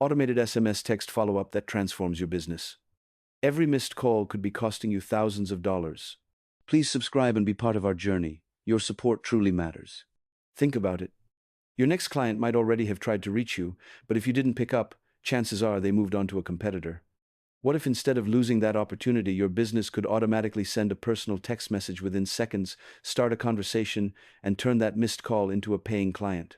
Automated SMS text follow-up that transforms your business. Every missed call could be costing you thousands of dollars. Please subscribe and be part of our journey. Your support truly matters. Think about it. Your next client might already have tried to reach you, but if you didn't pick up, chances are they moved on to a competitor. What if instead of losing that opportunity, your business could automatically send a personal text message within seconds, start a conversation, and turn that missed call into a paying client?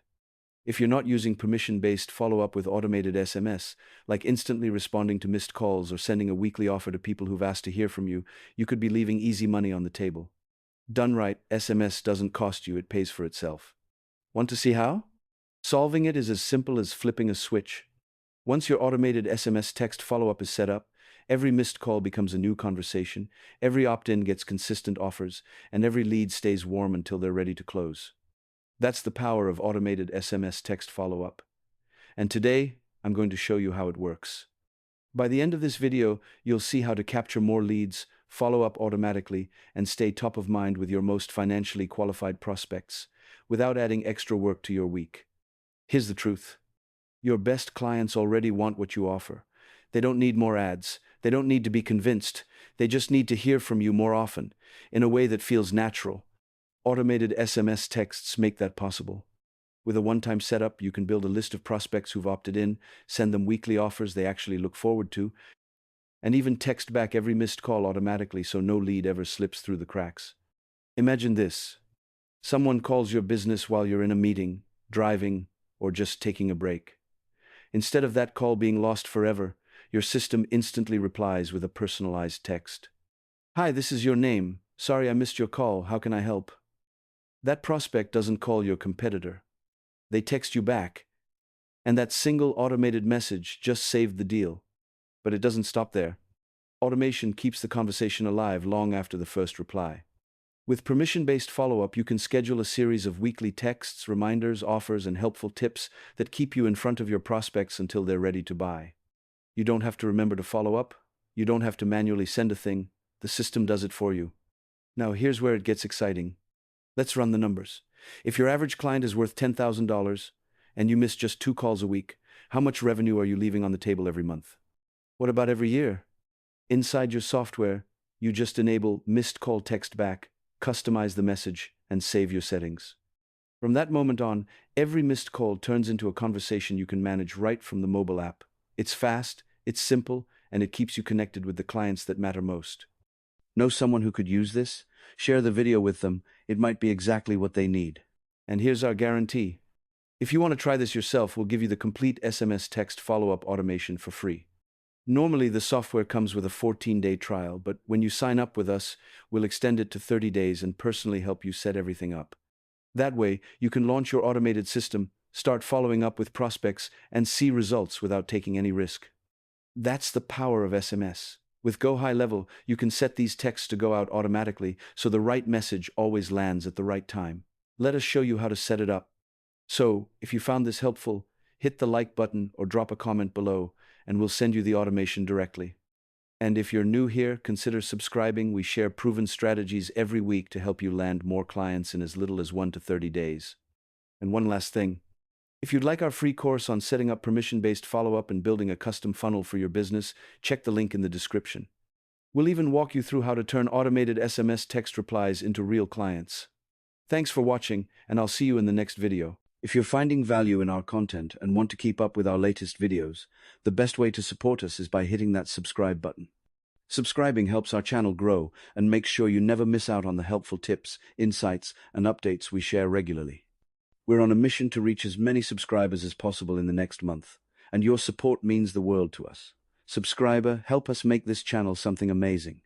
If you're not using permission-based follow-up with automated SMS, like instantly responding to missed calls or sending a weekly offer to people who've asked to hear from you, you could be leaving easy money on the table. Done right, SMS doesn't cost you, it pays for itself. Want to see how? Solving it is as simple as flipping a switch. Once your automated SMS text follow-up is set up, every missed call becomes a new conversation, every opt-in gets consistent offers, and every lead stays warm until they're ready to close. That's the power of automated SMS text follow-up. And today, I'm going to show you how it works. By the end of this video, you'll see how to capture more leads, follow up automatically, and stay top of mind with your most financially qualified prospects, without adding extra work to your week. Here's the truth. Your best clients already want what you offer. They don't need more ads. They don't need to be convinced. They just need to hear from you more often, in a way that feels natural. Automated SMS texts make that possible. With a one-time setup, you can build a list of prospects who've opted in, send them weekly offers they actually look forward to, and even text back every missed call automatically so no lead ever slips through the cracks. Imagine this. Someone calls your business while you're in a meeting, driving, or just taking a break. Instead of that call being lost forever, your system instantly replies with a personalized text. "Hi, this is your name. Sorry I missed your call. How can I help?" That prospect doesn't call your competitor. They text you back. And that single automated message just saved the deal. But it doesn't stop there. Automation keeps the conversation alive long after the first reply. With permission-based follow-up, you can schedule a series of weekly texts, reminders, offers, and helpful tips that keep you in front of your prospects until they're ready to buy. You don't have to remember to follow up. You don't have to manually send a thing. The system does it for you. Now here's where it gets exciting. Let's run the numbers. If your average client is worth $10,000 and you miss just 2 calls a week, how much revenue are you leaving on the table every month? What about every year? Inside your software, you just enable missed call text back, customize the message, and save your settings. From that moment on, every missed call turns into a conversation you can manage right from the mobile app. It's fast, it's simple, and it keeps you connected with the clients that matter most. Know someone who could use this? Share the video with them. It might be exactly what they need. And here's our guarantee. If you want to try this yourself, we'll give you the complete SMS text follow-up automation for free. Normally, the software comes with a 14-day trial, but when you sign up with us, we'll extend it to 30 days and personally help you set everything up. That way, you can launch your automated system, start following up with prospects, and see results without taking any risk. That's the power of SMS. With Go High Level, you can set these texts to go out automatically so the right message always lands at the right time. Let us show you how to set it up. So, if you found this helpful, hit the like button or drop a comment below, and we'll send you the automation directly. And if you're new here, consider subscribing. We share proven strategies every week to help you land more clients in as little as 1 to 30 days. And one last thing. If you'd like our free course on setting up permission-based follow-up and building a custom funnel for your business, check the link in the description. We'll even walk you through how to turn automated SMS text replies into real clients. Thanks for watching, and I'll see you in the next video. If you're finding value in our content and want to keep up with our latest videos, the best way to support us is by hitting that subscribe button. Subscribing helps our channel grow and makes sure you never miss out on the helpful tips, insights, and updates we share regularly. We're on a mission to reach as many subscribers as possible in the next month, and your support means the world to us. Subscriber, help us make this channel something amazing.